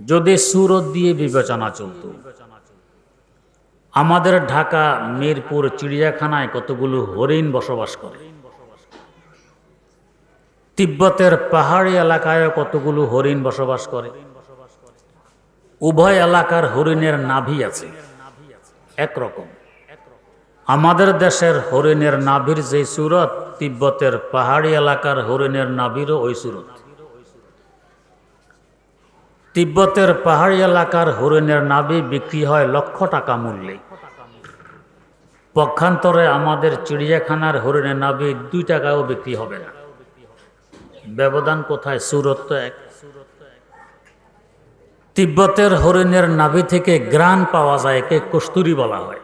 যদি সুরত দিয়ে বিবেচনা চলত, আমাদের ঢাকা মিরপুর চিড়িয়াখানায় কতগুলো হরিণ বসবাস করে, তিব্বতের পাহাড়ি এলাকায় কতগুলো হরিণ বসবাস করে। উভয় এলাকার হরিণের নাভি আছে একরকম। আমাদের দেশের হরিণের নাভির যে সুরত, তিব্বতের পাহাড়ি এলাকার হরিণের নাভিরও ওই সুরত। তিব্বতের পাহাড়ি এলাকার হরিণের নাভি বিক্রি হয় লক্ষ টাকা মূল্যে। পক্ষান্তরে আমাদের চিড়িয়াখানার হরিণের নাভি 2 টাকাও বিক্রি হবে না। ব্যবধান কোথায়? সুরত তো এক। তিব্বতের হরিণের নাভি থেকে গ্রান পাওয়া যায়, একে কস্তুরী বলা হয়।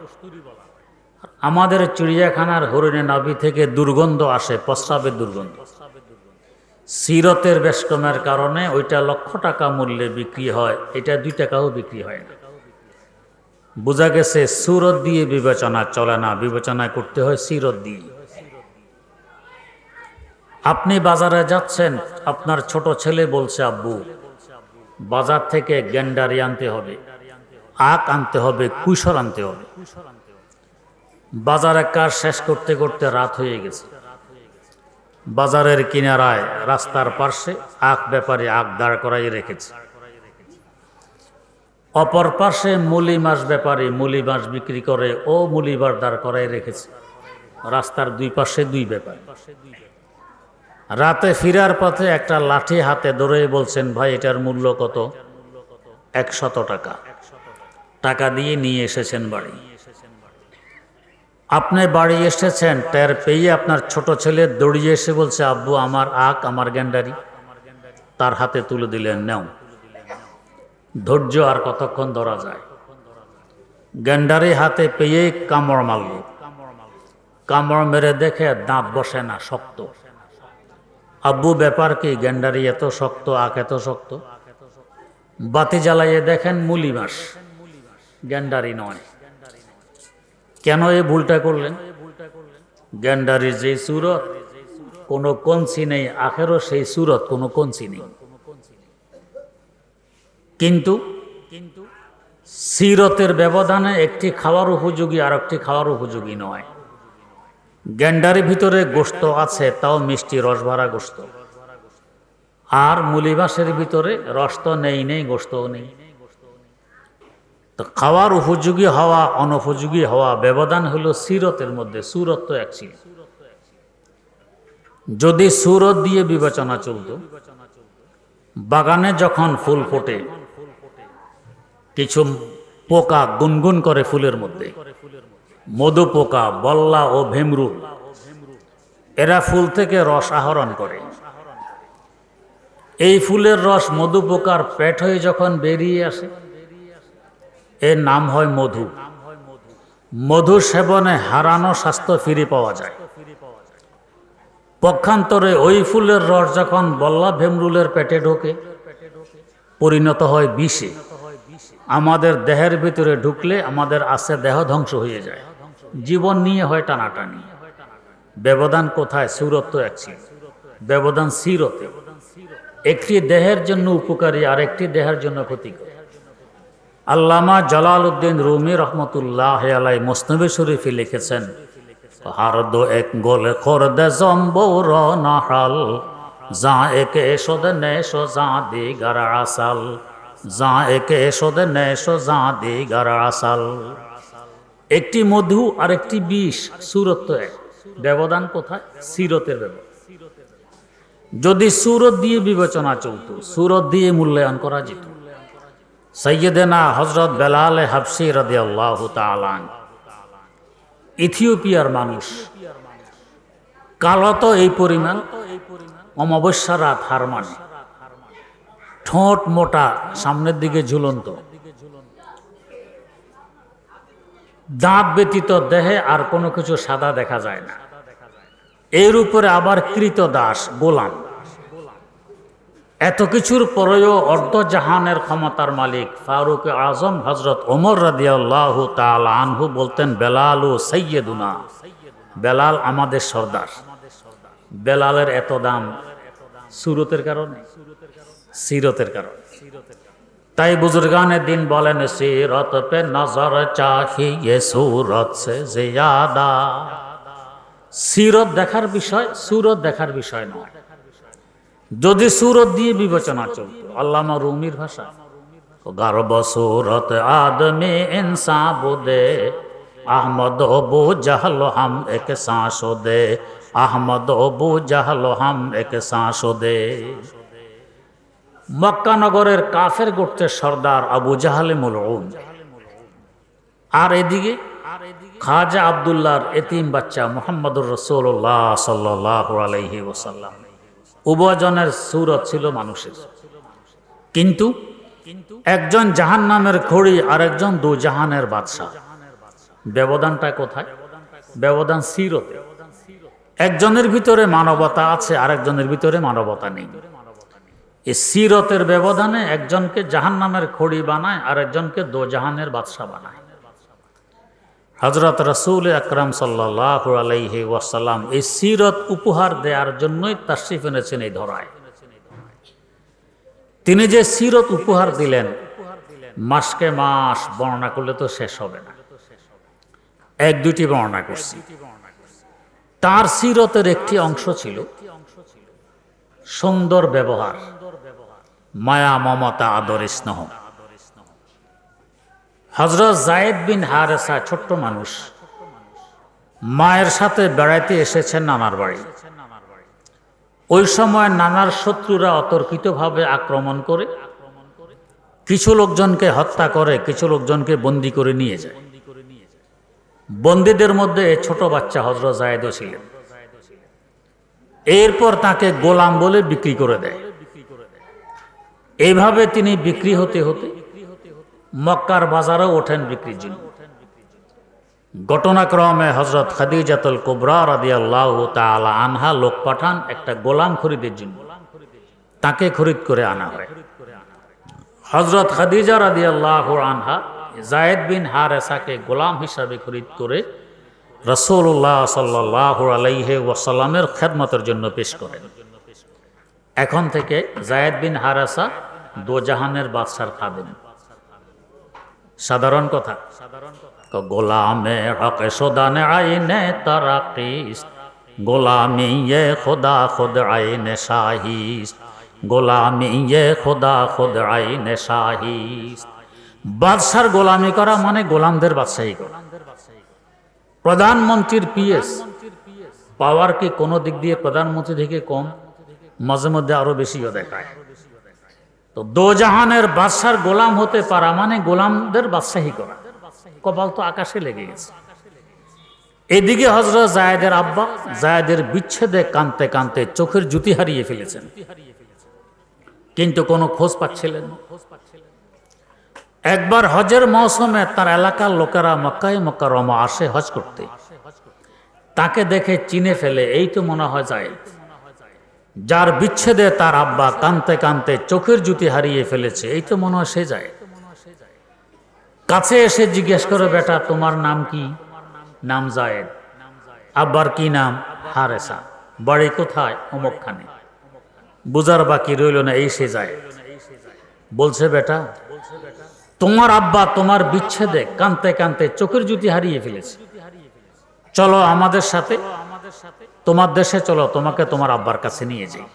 আমাদের চিড়িয়াখানার হরিণের নাভি থেকে দুর্গন্ধ আসে, প্রস্রাবের দুর্গন্ধ। সিরতের বেশকমের কারণে ওইটা লক্ষ টাকা মূল্যে বিক্রি হয়, এটা 2 টাকাও বিক্রি হয় না। বোঝা গেছে সুরত দিয়ে বিবেচনা চলে না, বিবেচনা করতে হয় সিরত দিয়ে। আপনি বাজারে যাচ্ছেন, আপনার ছোট ছেলে বলছে, আব্বু বাজার থেকে গেন্ডারি আনতে হবে, আখ আনতে হবে, কুশর আনতে হবে। বাজারে কাজ শেষ করতে করতে রাত হয়ে গেছে। বাজারের কিনারায় রাস্তার পাশে আখ ব্যাপারী আখ দাঁড় করাই রেখেছে। অপর পাশে মুলি মাছ ব্যাপারী মুলি মাছ বিক্রি করে, ও মুলি মাছ দাঁড় করাই রেখেছে। রাস্তার 2 পাশে 2 ব্যাপারী। রাতে ফিরার পথে একটা লাঠি হাতে ধরে বলছেন, ভাই এটার মূল্য কত? 100 টাকা। টাকা দিয়ে নিয়ে এসেছেন বাড়ি। আপনি বাড়ি এসেছেন, টের পেয়ে আপনার ছোট ছেলে দৌড়িয়ে এসে বলছে, আব্বু আমার আখ, আমার গেন্ডারি। তার হাতে তুলে দিলেন, নাও। ধৈর্য আর কতক্ষণ ধরা যায়? গেন্ডারি হাতে পেয়ে কামড় মারল। কামড় মেরে দেখে দাঁত বসে না, শক্ত। আব্বু ব্যাপার কি? গেন্ডারি এত শক্ত, আখ এত শক্ত। বাতি জ্বালাইয়ে দেখেন মুলি মাছ, গেন্ডারি নয়। কেন এই ভুলটা করলেন? গেন্ডারির যে সুরত কোনো কঞ্চি নেই, আখেরও সেই সুরত কোনো কঞ্চি নেই। কিন্তু সিরতের ব্যবধানে একটি খাওয়ার উপযোগী আর একটি খাওয়ার উপযোগী নয়। গেন্ডারির ভিতরে গোশত আছে, তাও মিষ্টি রস ভরা গোশত। আর মুলি মাছের ভিতরে রস তো নেই, গোশতও নেই। তো খাওয়ার উপযোগী হওয়া, অনুপযোগী হওয়া ব্যবধান হলো সিরতের মধ্যে। সুরত তো এক ছিল। যদি সুরত দিয়ে বিবেচনা চলত, বাগানে যখন ফুল ফোটে, কিছু পোকা গুনগুন করে ফুলের মধ্যে, মধু পোকা, বল্লা ও ভেমরুল, এরা ফুল থেকে রস আহরণ করে। এই ফুলের রস মধু পোকার পেট হয়ে যখন বেরিয়ে আসে, এর নাম হয় মধু। মধু সেবনে হারানো স্বাস্থ্য ফিরে পাওয়া যায়। পক্ষান্তরে ওই ফুলের রস যখন বল্লা ভেমরুলের পেটে ঢোকে, পরিণত হয় বিষে। আমাদের দেহের ভিতরে ঢুকলে আমাদের আছে দেহ ধ্বংস হয়ে যায়, জীবন নিয়ে হয় টানাটানি। ব্যবধান কোথায়? সুরত তো এক ছিল, ব্যবধান সিরতে। একটি দেহের জন্য উপকারী, আর একটি দেহের জন্য ক্ষতিকর। আল্লামা জালালউদ্দিন রুমি রহমতুল্লাহ আলাই মুসনবি শরীফে লিখেছেন, হারদ এক গোলে খোরদে জম্বুর নাহাল, যা একে এসদ নেশো যা দিগার আসাল, যা একে এসদ নেশো যা দিগার আসাল। একটি মধু আর একটি বিষ, সুরত তো এক। ব্যবধান কোথায়? সিরতের ব্যবধান। যদি সুরত দিয়ে বিবেচনা চলত, সুরত দিয়ে মূল্যায়ন করা যেত। সৈয়দেনা হযরত বেলাল হাবশী রাদিয়াল্লাহু তাআলা, ইথিওপিয়ার মানুষ। কালো তো এই পরিমাণ, অমাবস্যা রাত হার মানে, ঠোঁট মোটা, সামনের দিকে ঝুলন্ত, দাঁত ব্যতীত দেহে আর কোনো কিছু সাদা দেখা যায় না। এর উপরে আবার কৃতদাস, গোলাম। এত কিছুর পরেও অর্ধজাহানের ক্ষমতার মালিক ফারুক আজম হযরত ওমর রাদিয়াল্লাহু তাআলা আনহু বলতেন, বেলালু সাইয়্যিদুনা, বেলাল আমাদের সর্দার। বেলালের এত দাম সুরতের কারণে, সিরতের কারণে। তাই বুজুর্গানে দিন বলেন সিরত পে নজর চাহিয়ে সুরত সে জিয়াদা। সিরত দেখার বিষয় সুরত দেখার বিষয় নয়। যদি সুরত দিয়ে বিবেচনা চলত, আল্লামা রুমির ভাষা, গর্ব সুরত আদমে ইনসা বুদে আহমদ বু জাহল হাম এক সাঁসো দে, আহমদ বু জাহল হাম এক সাঁসো দে। মক্কা নগরের কাফের গোত্রের সর্দার আবু জাহালে মলউন, আর এদিকে খাজা আব্দুল্লাহর এতিম বাচ্চা মুহাম্মদুর রাসূলুল্লাহ সাল্লাল্লাহু আলাইহি ওয়াসাল্লাম। উভয়জনের সুরত ছিল মানুষের, কিন্তু একজন জাহান্নামের খড়ি আর একজন দু জাহানের বাদশা। ব্যবধানটা কোথায়? ব্যবধান সিরতে। একজনের ভিতরে মানবতা আছে, আরেকজনের ভিতরে মানবতা নেই। এই সিরতের ব্যবধানে একজনকে জাহান্নামের খড়ি বানায় আর একজনকে দো জাহানের বাদশা বানায়। হযরত রাসূল আকরাম সাল্লাল্লাহু আলাইহি ওয়াসাল্লাম এই সিরত উপহার দেওয়ার জন্যই তাশরীফ এনেছেন এই ধরায়। তিনি যে সিরত উপহার দিলেন, মাসকে মাস বর্ণনা করলে তো শেষ হবে না। এক দুটি বর্ণনা করছি। তার সিরতের একটি অংশ ছিল সুন্দর ব্যবহার, মায়া মমতা আদর স্নেহ। হযরত যায়েদ বিন হারেসা ছোট্ট মানুষ, মায়ের সাথে বেড়াইতে এসেছেন নানার বাড়ি। ওই সময় নানার শত্রুরা অতর্কিতভাবে আক্রমণ করে কিছু লোকজনকে হত্যা করে, কিছু লোকজনকে বন্দী করে নিয়ে যায়। বন্দীদের মধ্যে ছোট বাচ্চা হযরত যায়েদও ছিলেন। এরপর তাকে গোলাম বলে বিক্রি করে দেয়। এইভাবে তিনি বিক্রি হতে হতে মক্কার বাজারেও ওঠেন বিক্রির জন্য। ঘটনাক্রমে হযরত খাদিজাতুল কুবরা রাদিয়াল্লাহু তাআলা আনহা লোক পাঠান একটা গোলাম খরিদের জন্য। তাকে খরিদ করে আনা হয়। হযরত খাদিজা রাদিয়াল্লাহু আনহা যায়েদ বিন হারেসাকে গোলাম হিসাবে খরিদ করে রাসূলুল্লাহ সাল্লাল্লাহু আলাইহি ওয়াসাল্লামের খেদমতের জন্য পেশ করেন। এখন থেকে যায়েদ বিন হারেসা দো জাহানের বাদশার খাদেম। সাধারণ কথা। গোলামে হক শোদানে আইনে তারাকিস, গোলামি এ খোদা খুদ আইনে শাহিস, গোলামি এ খোদা খুদ আইনে শাহিস। বাদশার গোলামি করা মানে গোলামদের বাদশাহী করা। প্রধানমন্ত্রীর পিএস পাওয়ার কি কোনো দিক দিয়ে প্রধানমন্ত্রী থেকে কম? মাঝে মধ্যে আরো বেশিও দেখায়। তো দো জাহানের বাদশার গোলাম হতে পারা মানে গোলামদের বাদশাহী করা। কপাল তো আকাশে লেগে গেছে। এদিকে হযরত যায়েদের আব্বা যায়েদের বিচ্ছেদে কাঁদতে কাঁদতে চোখের জ্যোতি হারিয়ে ফেলেছেন, কিন্তু কোনো খোঁজ পাচ্ছিলেন না। একবার হজের মৌসুমে তার এলাকার লোকেরা মক্কায় মুকাররমা আসে হজ করতে। তাকে দেখে চিনে ফেলে, এই তো মনে হয় যায়েদ, যার বিচ্ছেদে তার আব্বা কাঁদতে কাঁদতে চোখের জ্যোতি হারিয়ে ফেলেছে। এই তো মনে হয় সে যায়েদ। কাছে এসে জিজ্ঞেস করে, বেটা তোমার নাম কি? নাম যায়েদ। আব্বার কি নাম? হারেসা। বাড়ি কোথায়? অমুকখানে। বুঝার বাকি রইল না, এই সে যায়েদ। বলছে, বেটা তোমার আব্বা তোমার বিচ্ছেদে কাঁদতে কাঁদতে চোখের জ্যোতি হারিয়ে ফেলেছে, চলো আমাদের সাথে, তোমার দেশে চলো, তোমাকে তোমার আব্বার কাছে নিয়ে যাই।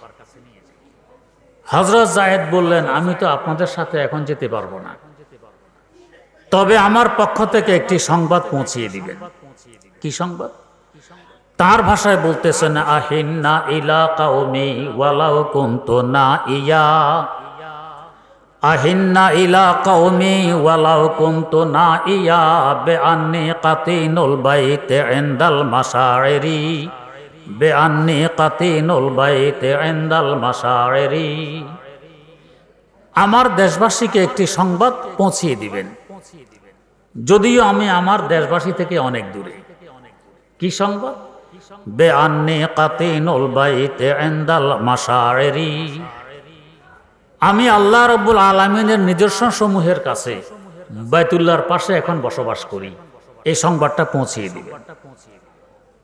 হযরত যায়েদ বললেন, আমি তো আপনাদের সাথে এখন যেতে পারবো না, তবে আমার পক্ষ থেকে একটি সংবাদ পৌঁছিয়ে দিবেন। কি সংবাদ? তার ভাষায় বলতেছেন, আহিন্না ইলা কাওমি ওয়ালাউ কুনতু না ইয়া, আহিন্না ইলা কাওমি ওয়ালাউ কুনতু না ইয়া বিআন্নি কাতিনুল বাইতে ইনদাল মাশাইরি, বিআন্নি কাতিনুল বাইতে ইনদাল মাশাইরি। আমার দেশবাসীকে একটি সংবাদ পৌঁছিয়ে দিবেন, যদিও আমি আমার দেশবাসী থেকে অনেক দূরে। কি সংবাদ? বেআন্নি কাতিনুল বাইতে ইনদাল মাশাইরি, আমি আল্লাহ রাব্বুল আলামিনের নিদর্শন সমূহের কাছে বাইতুল্লাহর পাশে এখন বসবাস করি, এই সংবাদটা পৌঁছিয়ে দিবে।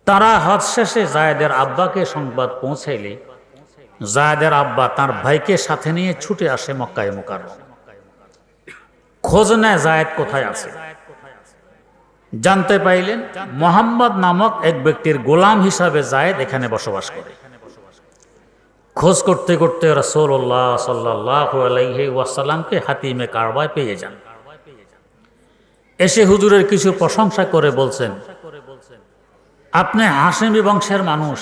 তারা হজ শেষে যায়েদের আব্বাকে সংবাদ পৌঁছাইলে যায়েদের আব্বা তার ভাইকে সাথে নিয়ে ছুটে আসে মক্কায় মুকাররমা। খোঁজ নেয় জায়েদ কোথায় আছে। জানতে পাইলেন মোহাম্মদ নামক এক ব্যক্তির গোলাম হিসাবে জায়েদ এখানে বসবাস করে। খোঁজ করতে করতে রাসূলুল্লাহ সাল্লাল্লাহু আলাইহি ওয়াসাল্লামকে হাতিমে কারবায় পেয়ে যান। এসে হুজুরের কিছু প্রশংসা করে বলছেন, আপনি হাশেমি বংশের মানুষ,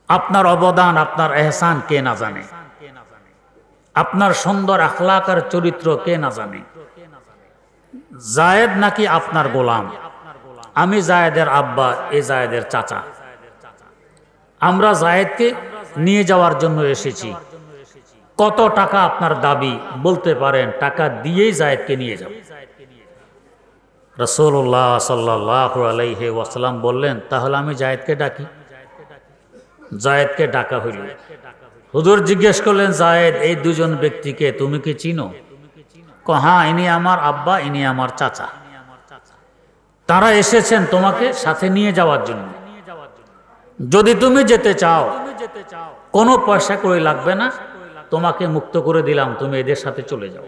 আপনার অবদান, আপনার এহসান কে না জানে, আপনার সুন্দর আখলাক আর চরিত্র কে না জানে। জায়েদ নাকি আপনার গোলাম, আমি জায়েদের আব্বা, এ জায়েদের চাচা। আমরা জায়েদকে নিয়ে যাওয়ার জন্য এসেছি। কত টাকা আপনার দাবি বলতে পারেন, টাকা দিয়েই জায়েদকে নিয়ে যাব। রাসূলুল্লাহ সাল্লাল্লাহু আলাইহি ওয়াসাল্লাম বললেন, তাহলে আমি জায়েদকে ডাকি। জায়েদকে ডাকা হইল। হুজুর জিজ্ঞেস করলেন, জায়েদ, এই দুজন ব্যক্তিকে তুমি কি চিনো? হ্যাঁ, ইনি আমার আব্বা, ইনি আমার চাচা। তারা এসেছেন তোমাকে সাথে নিয়ে যাওয়ার জন্য। যদি তুমি যেতে চাও কোনো পয়সা করে লাগবে না, তোমাকে মুক্ত করে দিলাম, তুমি এদের সাথে চলে যাও।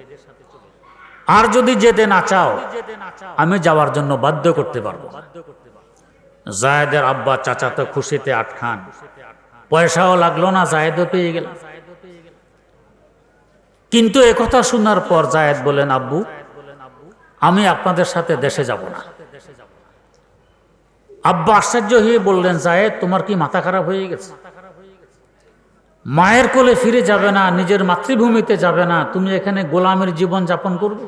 আর যদি যেতে না চাও আমি যাওয়ার জন্য বাধ্য করতে পারবো। জায়েদের আব্বা চাচা তো খুশিতে আটখান, পয়সাও লাগলো না, জায়েদও পেয়ে গেল। কিন্তু একথা শোনার পর জায়েদ বলেন, আব্বু, আমি আপনাদের সাথে দেশে যাব না। আব্বা আশ্চর্য হয়ে বললেন, জায়েদ, তোমার কি মাথা খারাপ হয়ে গেছে? মায়ের কোলে ফিরে যাবে না, নিজের মাতৃভূমিতে যাবে না, তুমি এখানে গোলামের জীবন যাপন করবে?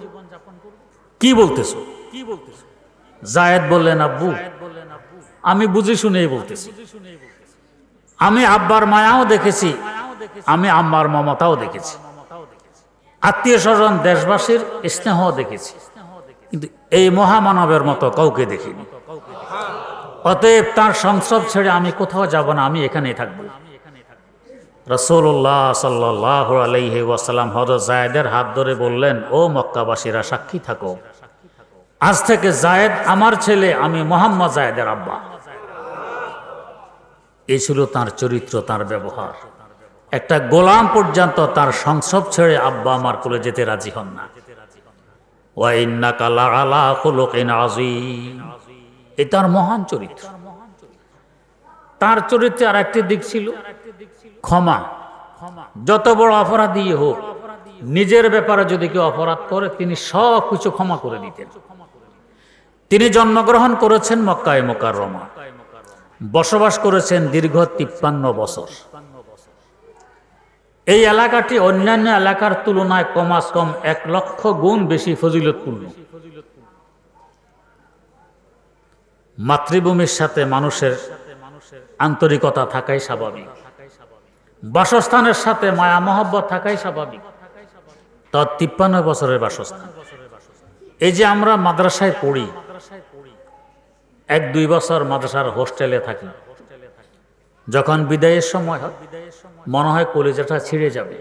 কি বলতেছো? জায়েদ বললেন, আব্বু, আমি বুঝে শুনেই বলতেছি। আমি আব্বার মায়াও দেখেছি, আমি আম্মার মমতাও দেখেছি, আত্মীয় স্বজন দেশবাসীর স্নেহ দেখেছি, কিন্তু এই মহামানবের মতো কাউকে দেখিনি। অতএব তার সংসব ছেড়ে আমি কোথাও যাব না, আমি এখানেই থাকবো। রাসূলুল্লাহ সাল্লাল্লাহু আলাইহি ওয়াসাল্লাম হযরত জায়েদের হাত ধরে বললেন, ও মক্কাবাসীরা, সাক্ষী থাকো, আজ থেকে জায়েদ আমার ছেলে, আমি মোহাম্মদ জায়েদের আব্বা। এই ছিল তার চরিত্র, তার ব্যবহার। একটা গোলাম পর্যন্ত তার সংসব ছেড়ে আব্বা আমার কোলে যেতে রাজি হন না। ওয়া ইন্নাকা লাআলা খুলুকিন আযীম, এ তার মহান চরিত্র। তার চরিত্রে আর একটি দিক ছিল ক্ষমা। যত বড় অপরাধী হোক, নিজের ব্যাপারে যদি কেউ অপরাধ করে তিনি সব কিছু ক্ষমা করে দিতেন। তিনি জন্মগ্রহণ করেছেন মক্কায়ে মুকাররমা, বসবাস করেছেন দীর্ঘ 53 বছর। এই এলাকাটি অন্যান্য এলাকার তুলনায় কমাস কম 1 লক্ষ গুণ বেশি ফজিলতপূর্ণ। মাতৃভূমির সাথে মানুষের আন্তরিকতা থাকাই স্বাভাবিক, বাসস্থানের সাথে মায়া মহব্বত থাকাই স্বাভাবিক। তার 53 বছরের বাসস্থান। এই যে আমরা মাদ্রাসায় পড়ি, 1-2 বছর মাদ্রাসার হোস্টেলে থাকি, যখন বিদায়ের সময় হয় মনে হয় কলিজাটা ছিঁড়ে যাবে।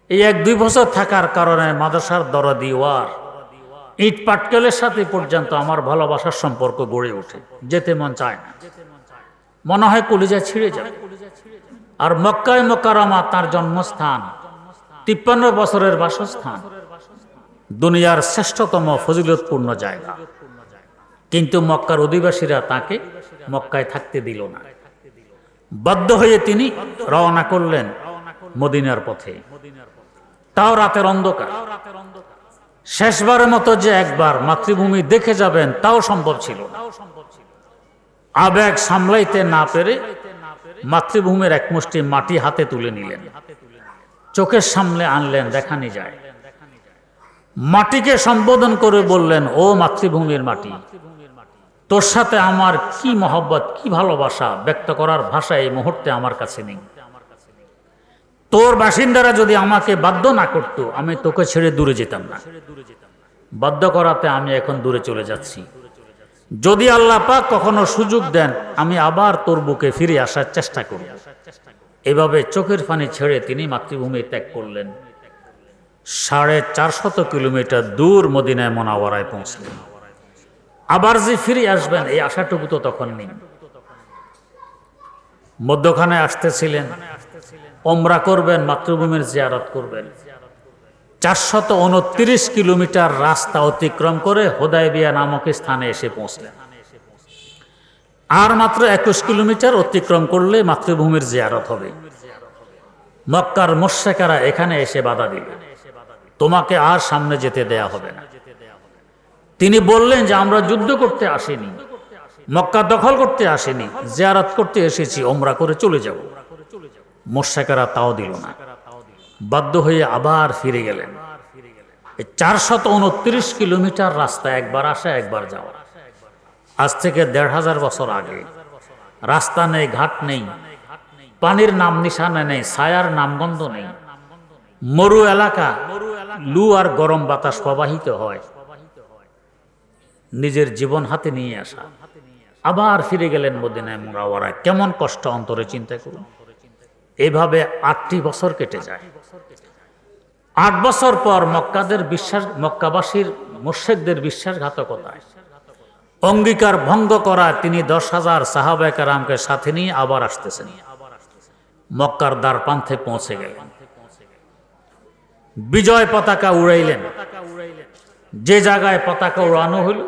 এই 1-2 বছর থাকার কারণে মাদ্রাসার দরদি ওয়ার ইট পাটকেলের সাথে পর্যন্ত আমার ভালোবাসার সম্পর্ক গড়ে ওঠে। যেতে মন চায় না, মনে হয় কলিজা ছিঁড়ে যাবে। আর মক্কায়ে মুকাররমা তার জন্মস্থান, 53 বছরের বাসস্থান, দুনিয়ার শ্রেষ্ঠতম ফজিলতপূর্ণ জায়গা। কিন্তু মক্কার অধিবাসীরা তাকে মক্কায় থাকতে দিল না। বাধ্য হয়ে তিনি রওনা করলেন মদিনার পথে, তাও রাতের অন্ধকার। শেষবারের মতো যে একবার মাতৃভূমি দেখে যাবেন তাও সম্ভব ছিল না। আবেগ সামলাইতে না পেরে মাতৃভূমির এক মুষ্টি মাটি হাতে তুলে নিলেন, চোখের সামনে আনলেন, দেখানি যায়। মাটিকে সম্বোধন করে বললেন, ও মাতৃভূমির মাটি, তোর সাথে আমার কি মহব্বত, কি ভালোবাসা ব্যক্ত করার ভাষা এই মুহূর্তে আমার কাছে নেই। তোর বাসিন্দারা যদি আমাকে বাধ্য না করতো আমি তোকে ছেড়ে দূরে যেতাম না। বাধ্য করাতে আমি এখন দূরে চলে যাচ্ছি। যদি আল্লাহ পাক কখনো সুযোগ দেন আমি আবার তোর বুকে ফিরে আসার চেষ্টা করব। এভাবে চোখের পানি ছেড়ে তিনি মাতৃভূমি ত্যাগ করলেন। 450 কিলোমিটার দূর মদিনায়ে মুনাওয়ারায় পৌঁছলেন। আবার যে ফিরে আসবেন এই আশাটুকু তো তখন নেই। মধ্যখানে আসতেছিলেন, ওমরা করবেন, মাতৃভূমির জিয়ারত করবেন। 429 কিলোমিটার রাস্তা অতিক্রম করে হুদায়বিয়া নামক স্থানে এসে পৌঁছলেন। আর মাত্র 21 কিলোমিটার অতিক্রম করলে মাতৃভূমির জিয়ারত হবে। মক্কার মুশরিকরা এখানে এসে বাধা দিল, তোমাকে আর সামনে যেতে দেয়া হবে না। তিনি বললেন যে আমরা যুদ্ধ করতে আসিনি, মক্কা দখল করতে আসিনি, জিয়ারত করতে এসেছি, ওমরা করে চলে যাব। মুশরিকরা তাও দিল না, বাধ্য হয়ে আবার ফিরে গেলেন। 429 কিলোমিটার রাস্তা, একবার আসা একবার যাওয়া। আজ থেকে 1500 বছর আগে রাস্তা নেই, ঘাট নেই, পানির নাম নিশানা নেই, ছায়ার নামগন্ধ নেই, মরু এলাকা, লু আর গরম বাতাস প্রবাহিত হয়। নিজের জীবন হাতে নিয়ে আসা, আবার ফিরে গেলেন মদিনায় মুনাওয়ারায়। কেমন কষ্ট অন্তরে চিন্তা করুন। এভাবে 8টি বছর কেটে যায়। 8 বছর পর মক্কাবাসীর মুশরিকদের বিশ্বাসঘাতকতায় অঙ্গীকার ভঙ্গ করা তিনি 10,000 সাহাবায়ে কেরামকে সাথে নিয়ে আবার আসতেছেন। মক্কার দ্বারপ্রান্তে পৌঁছে গেলেন, বিজয় পতাকা উড়াইলেন। যে জায়গায় পতাকা উড়ানো হইল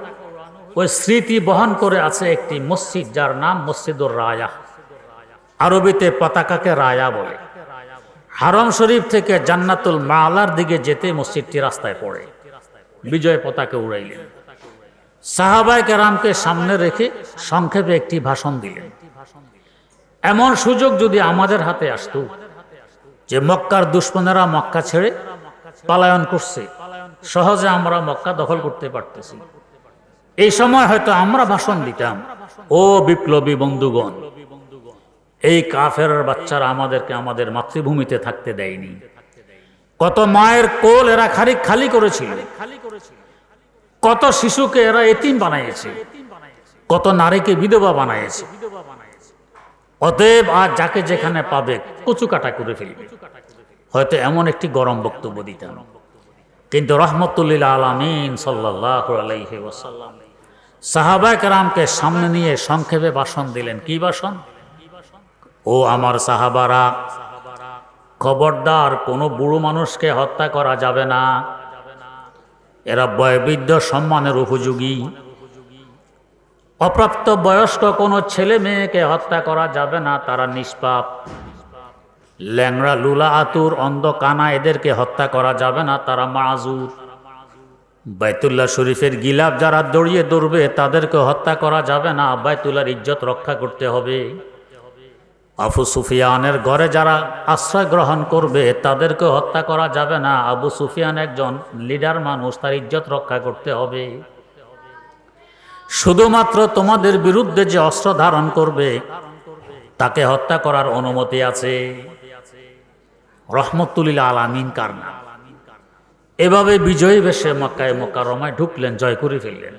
ওই স্মৃতি বহন করে আছে একটি মসজিদ, যার নাম মসজিদুর রায়া। আরবিতে পতাকাকে রায়া বলে। হারম শরীফ থেকে জান্নাতুল মালার দিকে যেতে মসজিদটি রাস্তায় পড়ে। বিজয় পতাকা উড়াইলেন, সাহাবায়ে কেরামকে সামনে রেখে সংক্ষেপে একটি ভাষণ দিলেন। এমন সুযোগ যদি আমাদের হাতে আসতো যে মক্কার দুশমনেরা মক্কা ছেড়ে পলায়ন করছে, সহজে আমরা মক্কা দখল করতে পারতেছি, এই সময় হয়তো আমরা ভাষণ দিতাম, ও বিপ্লবী বন্ধুগণ, এই কাফের বাচ্চারা আমাদেরকে আমাদের মাতৃভূমিতে থাকতে দেয়নি। কত মায়ের কোল এরা খালি করেছিল, কত শিশুকে এরা এতিম বানাইছে, কত নারীকে বিধবা বানাইছে। অতএব আজ যাকে যেখানে পাবে কচু কাটা করে ফেলবে। হয়তো এমন একটি গরম বক্তব্য দিতাম, কিন্তু রহমতুল্লিল আলামিন সাল্লাল্লাহু আলাইহি ওয়াসাল্লাম সাহাবায়ে কেরামকে সামনে নিয়ে সংক্ষেপে ভাষণ দিলেন। কি ভাষণ? ও আমার সাহাবারা, খবরদার কোনো বুড়ো মানুষকে হত্যা করা যাবে না, এরা বয়োবৃদ্ধ সম্মানের উপযোগী। অপ্রাপ্ত বয়স্ক কোনো ছেলে মেয়েকে হত্যা করা যাবে না, তারা নিষ্পাপ। ল্যাংড়া, লুলা, আতুর, অন্ধ, কানা এদেরকে হত্যা করা যাবে না, তারা মাযুর। বাইতুল্লাহ শরীফের গিলাফ যারা দড়িয়ে দৌড়বে তাদেরকে হত্যা করা যাবে না, বাইতুল্লাহর ইজ্জত রক্ষা করতে হবে। আবু সুফিয়ানের ঘরে যারা আশ্রয় গ্রহণ করবে তাদেরকে হত্যা করা যাবে না, আবু সুফিয়ান একজন লিডার মানুষ, তার ইজ্জত রক্ষা করতে হবে। শুধুমাত্র তোমাদের বিরুদ্ধে যে অস্ত্র ধারণ করবে তাকে হত্যা করার অনুমতি আছে। রহমতুল্লিল আলামিন কার নাম। এভাবে বিজয়ী বেশে মক্কায় মুকাররমায় ঢুকলেন, জয় করে ফেললেন।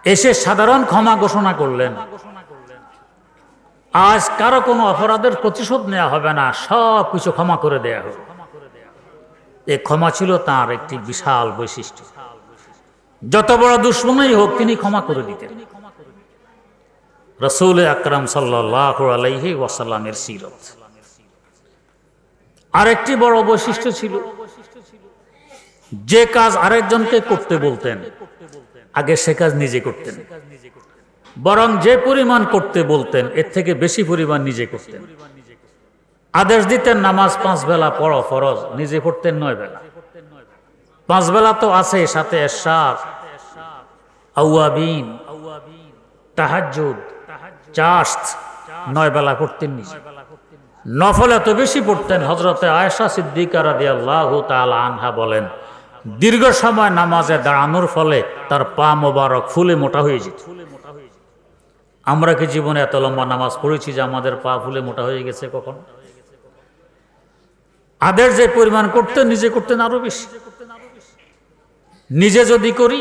এসে সাধারণ ক্ষমা ঘোষণা করলেন, আজ কারো কোনো অপরাধের প্রতিশোধ নেওয়া হবে না, সব কিছু ক্ষমা করে দেয়া হবে। এই ক্ষমা ছিল তার একটি বিশাল বৈশিষ্ট্য। যত বড় দুশমনই হোক তিনি ক্ষমা করে দিতেন। রাসূল আকরাম সাল্লাল্লাহু আলাইহি ওয়াসাল্লামের সিরত। আরেকটি বড় বৈশিষ্ট্য ছিল, যে কাজ আরেকজনকে করতে বলতেন আগে সে কাজ নিজে করতেন, বরং যে পরিমাণ করতে বলতেন এর থেকে বেশি পরিমাণ নিজে করতেন। আদেশ দিতেন নামাজ 5 বেলা পড়ো ফরজ, নিজে পড়তেন 9 বেলা। 5 বেলা তো আছে, সাথে এশরাক, আওয়াবিন, তাহাজ্জুদ, চাশত 9 বেলা করতেন নিজে। নফল এত বেশি পড়তেন, হযরতে আয়েশা সিদ্দিকা রাদিয়াল্লাহু তাআলা আনহা বলেন, দীর্ঘ সময় নামাজে দাঁড়ানোর ফলে তার পা মোবারক ফুলে মোটা হয়ে যেত। আমরা কি জীবনে এত লম্বা নামাজ পড়েছি যে আমাদের পা ফুলে মোটা হয়ে গেছে কখন? আদেশ যে পরিমাণ করতেন নিজে করতেন আরো বেশি। নিজে যদি করি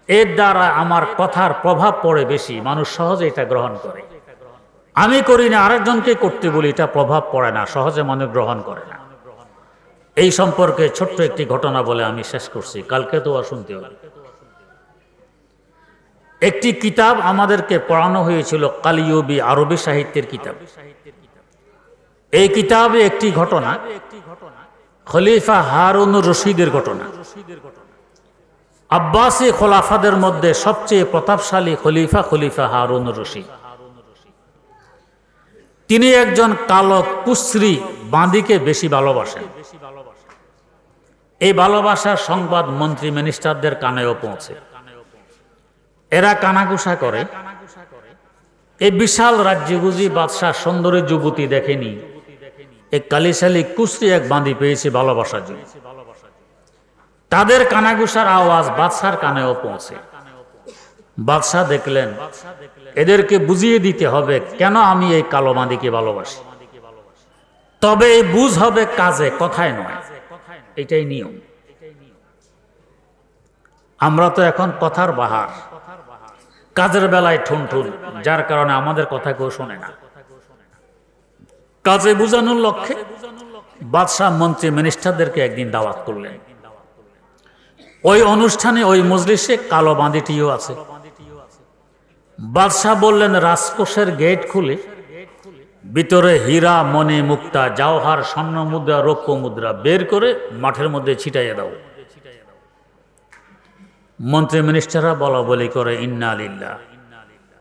এর দ্বারা আমার কথার প্রভাব পড়ে বেশি, মানুষ সহজে এটা গ্রহণ করে। আমি করি না, আরেকজনকে করতে বলি, এটা প্রভাব পড়ে না, সহজে মানুষ গ্রহণ করে না। এই সম্পর্কে ছোট্ট একটি ঘটনা বলে আমি শেষ করছি, কালকে তো আর শুনতে হবে। একটি কিতাব আমাদেরকে পড়ানো হয়েছিল, কালিয়ুবি, আরবি সাহিত্যের কিতাব। এই কিতাবে একটি ঘটনা, খলিফা হারুনুর রশিদের ঘটনা। আব্বাসী খোলাফাদের মধ্যে সবচেয়ে প্রতাপশালী খলিফা হারুনুর রশিদ। তিনি একজন কালো কুশ্রী বাঁদিকে বেশি ভালোবাসেন। এই ভালোবাসার সংবাদ মন্ত্রী মিনিস্টারদের কানেও পৌঁছে। এরা কানাঘুষা করে, এই বিশাল রাজ্যে বুঝি বাদশাহ সুন্দরী যুবতী দেখেনি, এক কালিশালী কুশ্রী এক বাঁধি পেয়েছে ভালোবাসার জন্য। তাদের কানাঘুষার আওয়াজ বাদশার কানেও পৌঁছে। বাদশাহ দেখলেন এদেরকে বুঝিয়ে দিতে হবে কেন আমি এই কালো বাঁধিকে ভালোবাসি। তবে এই বুঝ হবে কাজে, কথায় নয়, এটাই নিয়ম। আমরা তো এখন কথার বাহার, কাজের বেলায় ঠুনঠুন, যার কারণে আমাদের কথা কেউ শোনে না। কাজে বুঝানোর লক্ষ্যে বাদশাহ মন্ত্রী মিনিস্টারদেরকে একদিন দাওয়াত করলেন। ওই অনুষ্ঠানে ওই মজলিসে কালো বাঁধিটিও আছে। বাদশাহ বললেন রাজকোষের গেট খুলে ভিতরে হীরা মণি মুক্তা জওহর স্বর্ণ মুদ্রা রৌপ্য মুদ্রা বের করে মাঠের মধ্যে ছিটাইয়ে দাও। মন্ত্রী মিনিস্টাররা বলা বলি করে ইন্না লিল্লাহ।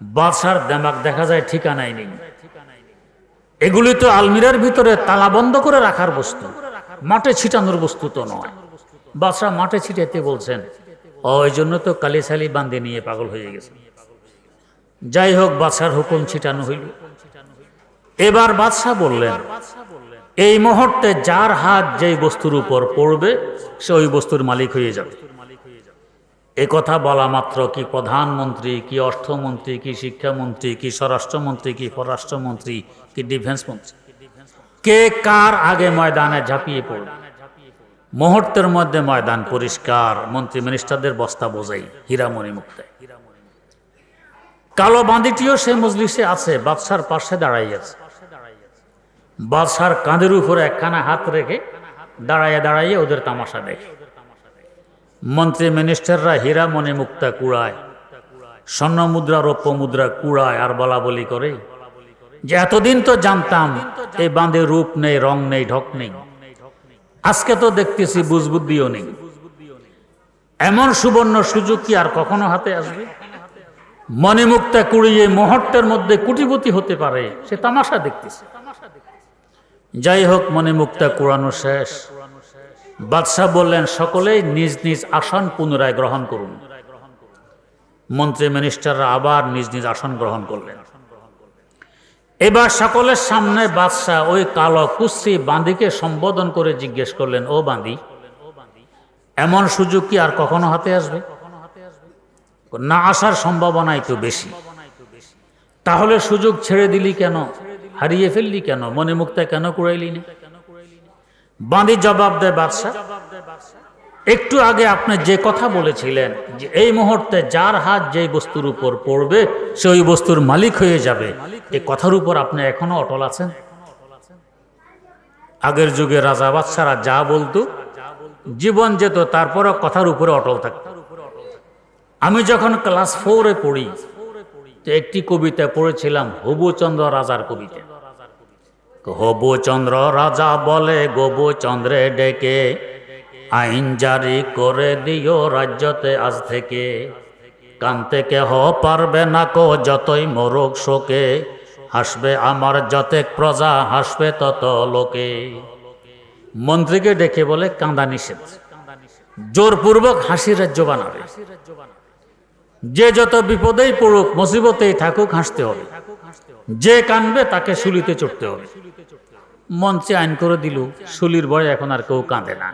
বাদশার দেমাগ দেখা যায় ঠিকানাই নেই। এগুলি তো আলমিরার ভিতরে তালা বন্ধ করে রাখার বস্তু, মাঠে ছিটানোর বস্তু তো নয়। বাদশাহ মাঠে ছিটাইতে বলছেন, ওই জন্য তো কালিশালি বান্ধে নিয়ে পাগল হয়ে গেছে। যাই হোক, বাদশার হুকুম ছিটানো হইল। এবার বাদশাহ বললেন এই মুহূর্তে যার হাত যেই বস্তুর উপর পড়বে সে ওই বস্তুর মালিক হয়ে যাবে। এ কথা বলা মাত্র কি প্রধানমন্ত্রী, কি অর্থমন্ত্রী, কি শিক্ষামন্ত্রী, কি স্বরাষ্ট্রমন্ত্রী, কি পররাষ্ট্রমন্ত্রী, কি ডিফেন্স মন্ত্রী, কে কার আগে ময়দানে ঝাঁপিয়ে পড়বে। মুহূর্তের মধ্যে ময়দান পরিষ্কার, মন্ত্রী মিনিস্টারদের বস্তা বোঝাই হীরামণি মুক্তায়। কালো বাঁধিটিও সে মজলিসে আছে, বাদশার পাশে দাঁড়াই আছে। বাদশার কাঁধের উপরে একখানা হাত রেখে দাঁড়াইয়ে দাঁড়াইয়ে ওদের তামাশা দেখে। মন্ত্রী মিনিস্টাররা হীরামণি মুক্তা কুড়ায়, স্বর্ণ মুদ্রা রৌপ্য মুদ্রা কুড়ায়, আর বলা বলি করে যে এতদিন তো জানতাম এই বাঁধে রূপ নেই, রং নেই, ঢক নেই, আজকে তো দেখতেছি বুঝবুদ্ধিও নেই। এমন সুবর্ণ সুযোগ কি আর কখনো হাতে আসবে? মণিমুক্তা কুড়িয়ে মুহূর্তের মধ্যে কোটিপতি হতে পারে, সে তামাশা দেখতেছে। যাই হোক, মণিমুক্তা কুড়ানো শেষ। বাদশাহ বললেন সকলেই নিজ নিজ আসন পুনরায় গ্রহণ করুন। মন্ত্রী মিনিস্টাররা আবার নিজ নিজ আসন গ্রহণ করলেন। এবার সকলের সামনে বাদশাহ ওই কালো কুশ্রী বাঁধিকে সম্বোধন করে জিজ্ঞেস করলেন, ও বাঁধি, এমন সুযোগ কি আর কখনো হাতে আসবে? না আসার সম্ভাবনাই তো বেশি। তাহলে সুযোগ ছেড়ে দিলি কেন, হারিয়ে ফেললি কেন, মণিমুক্তা কেন কুড়াইলি না? বাঁধি জবাব দেয়, বাদশাহ একটু আগে আপনি যে কথা বলেছিলেন যে এই মুহূর্তে যার হাত যেই বস্তুর উপর পড়বে সে ওই বস্তুর মালিক হয়ে যাবে, এই কথার উপর আপনি এখনো অটল আছেন? আগের যুগে রাজা বাদশারা যা বলতো জীবন যেত, তারপরও কথার উপরে অটল থাকত। আমি যখন ক্লাস 4-এ পড়ি তো একটি কবিতা পড়েছিলাম, হবুচন্দ্র রাজার কবিতা। হবুচন্দ্র রাজা বলে গোবুচন্দ্রে ডেকে, আইন জারি করে দিও রাজ্যতে আজ থেকে, কানতে কেহ পারবে না কো যতই মরুক শোকে, হাসবে আমার যতেক প্রজা, হাসবে তত লোকে। মন্ত্রীকে ডেকে বলে কাঁদা নিষেধ, জোরপূর্বক হাসির রাজ্য বানাবে। যে যত বিপদেই পড়ুক, মুসিবতেই থাকুক, হাসতে হবে। যে কাঁদবে তাকে শুলিতে চড়তে হবে। মঞ্চে আইন করে দিল, শুলির ভয়ে এখন আর কেউ কাঁদে না।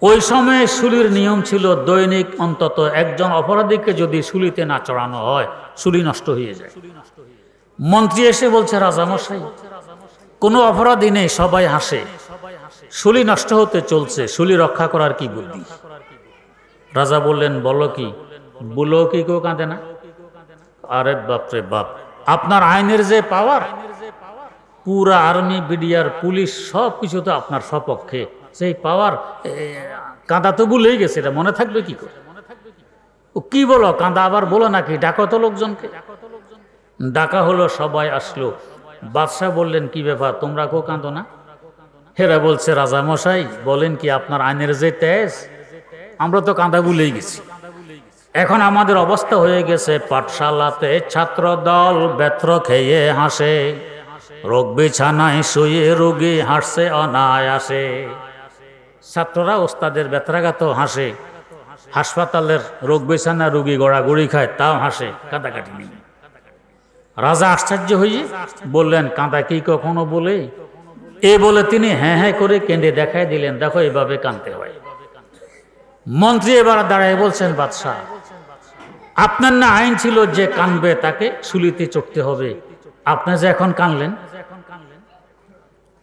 ওই সময়ে শুলির নিয়ম ছিল দৈনিক অন্তত একজন অপরাধীকে যদি শুলিতে না চড়ানো হয় শুলি নষ্ট হয়ে যায়। মন্ত্রী এসে বলছে, রাজামশাই কোনো অপরাধী নেই, সবাই হাসে, শুলি নষ্ট হতে চলছে, শুলি রক্ষা করার কি বুদ্ধি? রাজা বললেন, বলো কি? বলো কি কেউ কাঁদে না? আরে বাপরে বাপ, আপনার আইনের যে পাওয়ার, পুরা আর্মি, বিডিআর, পুলিশ সব কিছু তো আপনার সপক্ষে, সেই পাওয়ার কাঁদা তো ভুলেই গেছে, এটা মনে থাকবে কি করে? ও কি বলো, কাঁদা আবার বলো নাকি? ডাকো তো লোকজনকে। ডাকা হলো, সবাই আসলো। বাদশাহ বললেন, কি ব্যাপার, তোমরা কেউ কাঁদো না? হেরা বলছে, রাজা মশাই বলেন কি, আপনার আইনের যে তেজ, আমরা তো কাঁদা ভুলেই গেছি। এখন আমাদের অবস্থা হয়ে গেছে, পাঠশালাতে ছাত্র দল বেত্র খেয়ে হাসে, রোগ বিছানায় শুয়ে রোগী হাসছে অনায়াসে। ছাত্ররা ওস্তাদের বেত্রাঘাত হাসে, হাসপাতালের রোগ বিছানা রোগী গড়াগড়ি খায়, তাও হাসে, কাঁদাকাটি নেই। রাজা আশ্চর্য হয়ে বললেন, কাঁদা কি কখনো বলে? বলে তিনি হ্যাঁ হ্যাঁ করে কেঁদে দেখাই দিলেন, দেখো এভাবে কাঁদতে হয়। মন্ত্রী এবার দাঁড়ায় বলছেন, বাদশাহ আপনার না আইন ছিল যে কানবে তাকে শুলিতে চড়তে হবে, আপনি যে এখন কানলেন?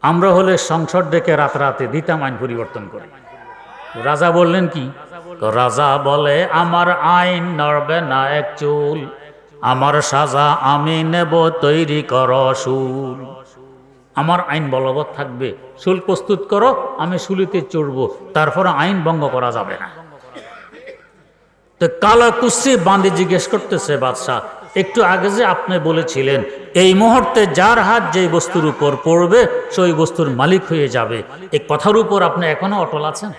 আমরা হলে সংসদ ডেকে রাতে দিতাম আইন পরিবর্তন করে। রাজা বললেন কি? রাজা বলে, আমার আইন নড়বে না এক চুল, আমার সাজা আমি নেব, তৈরি করো শুল। আমার আইন বলবৎ থাকবে, শুল প্রস্তুত করো, আমি শুলিতে চড়ব, তারপরে আইন ভঙ্গ করা যাবে না। তো কালা কুস্সি বাঁধে জিজ্ঞেস করতেছে, বাদশাহ একটু আগে যে আপনি বলেছিলেন এই মুহূর্তে যার হাত যে বস্তুর উপর পড়বে সেই বস্তুর মালিক হয়ে যাবে, এই কথার উপর আপনি এখনো অটল আছেন?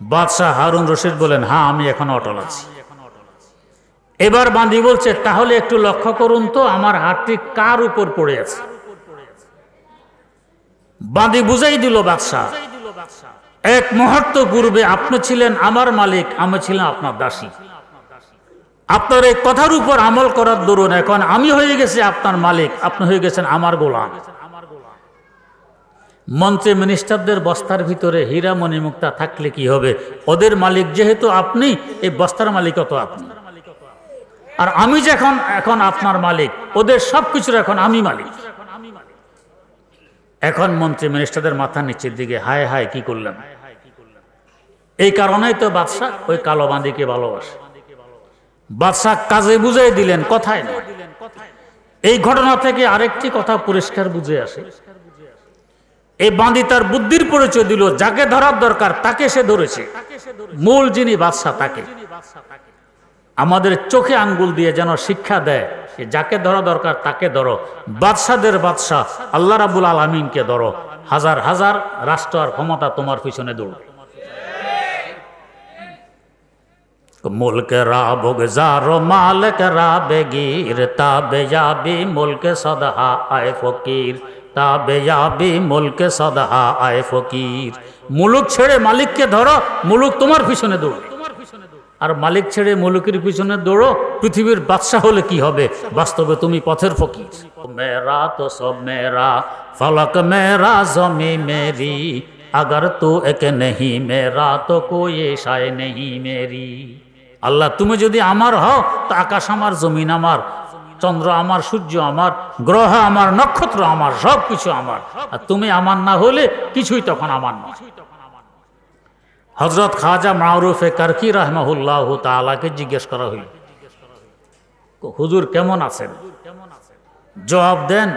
বাদশাহ হারুন রশিদ বলেন, হ্যাঁ আমি এখনো অটল আছি। এবার বাঁধি বলছে, তাহলে একটু লক্ষ্য করুন তো আমার হাতটি কার উপর পড়ে আছে। বাঁধি বুঝাই দিল, বাদশাহ এক মুহূর্ত পূর্বে আপনি ছিলেন আমার মালিক, আমি ছিলাম আপনার দাসী। আপনার এই কথার উপর আমল করার দরুন এখন আমি হয়ে গেছি আপনার মালিক, আপনি হয়ে গেছেন আমার গোলাম। মন্ত্রী মিনিস্টারদের বস্তার ভিতরে হীরা মণিমুক্তা থাকলে কি হবে? ওদের মালিক যেহেতু আপনি, এই বস্তার মালিকও তো আপনি। আর আমি যখন এখন আপনার মালিক, ওদের সবকিছুর এখন আমি মালিক। এখন মন্ত্রী মিনিস্টারদের মাথা নিচের দিকে, হায় হায় কি করলাম। এই কারণেই তো বাদশাহ ওই কালো বাঁধিকে ভালোবাসে। বাদশাহ কাজে বুঝাই দিলেন, কথায় না। এই ঘটনা থেকে আরেকটি কথা পরিষ্কার বুঝে আসে, এই বাঁধি তার বুদ্ধির পরিচয় দিল, যাকে ধরার দরকার তাকে সে ধরেছে, মূল যিনি বাদশাহ তাকে। আমাদের চোখে আঙ্গুল দিয়ে যেন শিক্ষা দেয়, যাকে ধরা দরকার তাকে ধরো, বাদশাদের বাদশাহ আল্লাহ রাব্বুল আলামিনকে ধরো, হাজার হাজার রাষ্ট্র আর ক্ষমতা তোমার পিছনে দৌড়বে। মুলক রা বগজারো মালিক রা বেগির, তাবে যাবি মুলক সদহা আয় ফকির, তাবে যাবি মুলক সদহা আয় ফকির। মুলুক ছেড়ে মালিককে ধরো, মুলুক তোমার পিছনে দৌড়বে। আর মালিক ছেড়ে মুলুকের পিছনে দৌড়ো, পৃথিবীর বাদশাহ হলে কি হবে? বাস্তবে তুমি পথের ফকির। মেরা তো সব মেরা, ফলক মেরা, জমি মেরি, अगर तू एक नहीं मेरा तो कोई शाय नहीं मेरी। আল্লাহ তুমি যদি আমার হও তো আকাশ আমার, জমিন আমার, চন্দ্র আমার, সূর্য আমার, গ্রহ আমার, নক্ষত্র আমার, সব কিছু আমার। আর তুমি আমার না হলে কিছুই তখন আমার নয়। হযরত খাজা মারুফে কারকি রাহমাহুল্লাহ তাআলাকে জিজ্ঞেস করা হইল, হুজুর কেমন আছেন? জবাব দেন।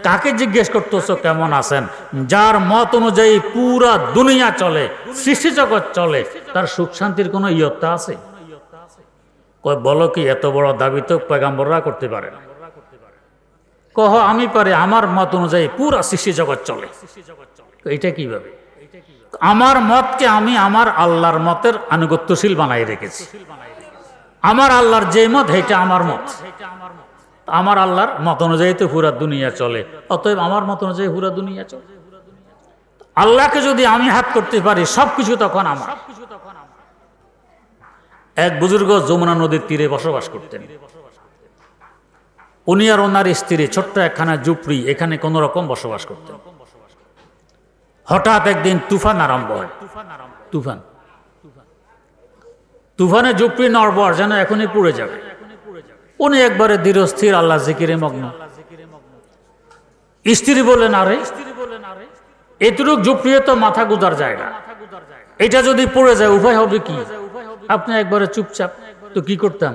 কাকে জিজ্ঞেস করতেছো কেমন আছেন? যার মত অনুযায়ী পুরা দুনিয়া চলে, সৃষ্টি জগৎ চলে, তার সুখ শান্তির কোনো ইয়ত্তা আছে? কয় বলো কি, এত বড় দাবি তো পয়গাম্বররা করতে পারে না। কহ আমি পারি, আমার মত অনুযায়ী পুরা সৃষ্টি জগৎ চলে। এটা কিভাবে? আমার মতকে আমি আমার আল্লাহর মতের আনুগত্যশীল বানাই রেখেছি। আমার আল্লাহর যে মত, এটা আমার মত। আমার আল্লাহর মত অনুযায়ী তো পুরা দুনিয়া চলে, অতএব আমার মত অনুযায়ী পুরা দুনিয়া চলে। আল্লাহকে যদি আমি হাত করতে পারি, সবকিছু তখন আমার। এক বুজুর্গ যমুনা নদীর তীরে বসবাস করতেন। উনি আর ওনার স্ত্রী ছোট্ট একখানা ঝুপড়ি, এখানে কোন রকম বসবাস করতেন। হঠাৎ একদিন তুফান আরম্ভ হয়। তুফানে ঝুপড়ি নড়বড় যেন এখনই পুড়ে যাবে। উনি একবারে দৃঢ়স্থির আল্লাহ জিকিরে মগ্ন। স্ত্রী বললেন, আরে এতটুক ঝুপড়িয়ে তো মাথা গুজার জায়গা, এটা যদি পড়ে যায় উপায় হবে কি? আপনি একবারে চুপচাপ। তো কি করতাম?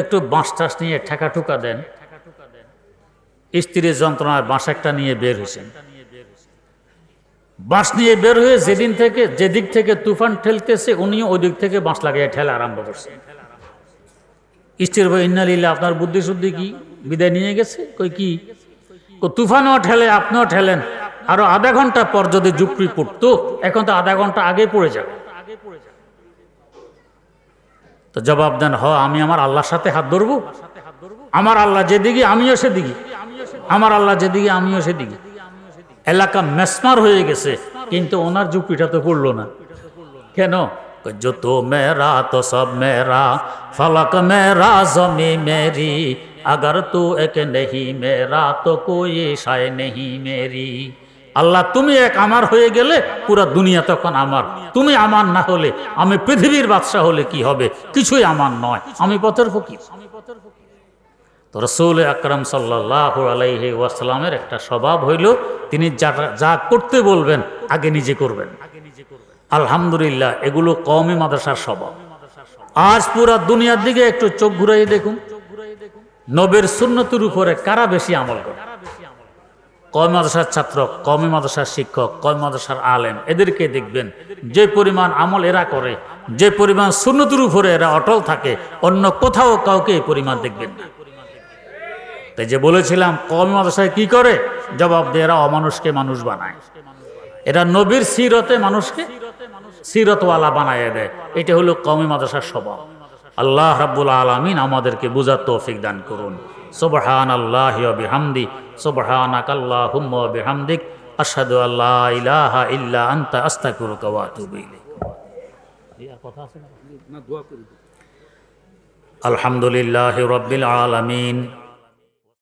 একটু বাঁশ টাস নিয়ে ঠেকা ঠুকা দেন। স্ত্রীর যন্ত্রণায় বাঁশ একটা নিয়ে বের হয়েছেন। বাঁশ নিয়ে বের হয়ে যেদিক থেকে তুফান ঠেলতেছে, উনিও ওই দিক থেকে বাঁশ লাগিয়ে ঠেলা আরম্ভ করছেন। স্ত্রীর ভাই, ইন্না লিল্লাহ, আপনার বুদ্ধি শুদ্ধি কি বিদায় নিয়ে গেছে? কই কি? তুফানও ঠেলে, আপনিও ঠেলেন, আরো আধা ঘন্টা পর যদি ঝুপড়ি পড়তো, এখন তো আধা ঘন্টা আগে পড়ে যাবে। তো জবাব দেন, আমি আমার আল্লাহর সাথে হাত ধরবো? আমার আল্লাহ যেদিকে আমিও সেদিকে, আমার আল্লাহ যেদিকে আমিও সেদিকে। এলাকা মেসমার হয়ে গেছে, কিন্তু ওনার ঝুপড়িটা তো পড়লো না। কেন? जो तो मेरा तो सब मेरा, फलक मेरा ज़मी मेरी, अगर तू एक नहीं मेरा तो कोई शाय नहीं मेरी। আল্লাহ তুমি এক আমার হয়ে গেলে পুরা দুনিয়া তখন আমার। তুমি আমার না হলে, আমি পৃথিবীর বাদশাহ হলে কি হবে? কিছুই আমার নয়, আমি পথের ফকির। তো রাসূল আকরাম সাল্লাল্লাহু আলাইহি ওয়াসাল্লামের একটা স্বভাব হইল, তিনি যা করতে বলবেন আগে নিজে করবেন। আলহামদুলিল্লাহ, এগুলো কওমি মাদ্রাসার স্বভাব। আজ পুরা দুনিয়ার দিকে একটু চোখ ঘুরাই দেখুন, নবীর সুন্নতের উপরে কারা বেশি আমল করে? কওমি মাদ্রাসার ছাত্র, কওমি মাদ্রাসার শিক্ষক, কওমি মাদ্রাসার আলেম, এদেরকে দেখবেন যে পরিমাণ আমল এরা করে, যে পরিমাণ সুন্নতের উপরে এরা অটল থাকে, অন্য কোথাও কাউকে এই পরিমাণ দেখবেন না। তাই যে বলেছিলাম কওমি মাদ্রাসায় কি করে, জবাব দিয়ে এরা অমানুষকে মানুষ বানায়। এরা নবীর সিরতে মানুষকে সিরতওয়ালা বানায় দেয়। এটা হলো কওমি মাদ্রাসার স্বভাব। আল্লাহ রাব্বুল আলামিন আমাদেরকে বুঝার তৌফিক দান করুন। সুবহানাল্লাহি ওয়া বিহামদি, সুবহানাকাল্লাহুম্মা ওয়া বিহামদিক, আশহাদু আল্লা ইলাহা ইল্লা আনতা, আস্তাগফিরুকা ওয়া আতুবু ইলাইক। আলহামদুলিল্লাহি রাব্বিল আলামিন।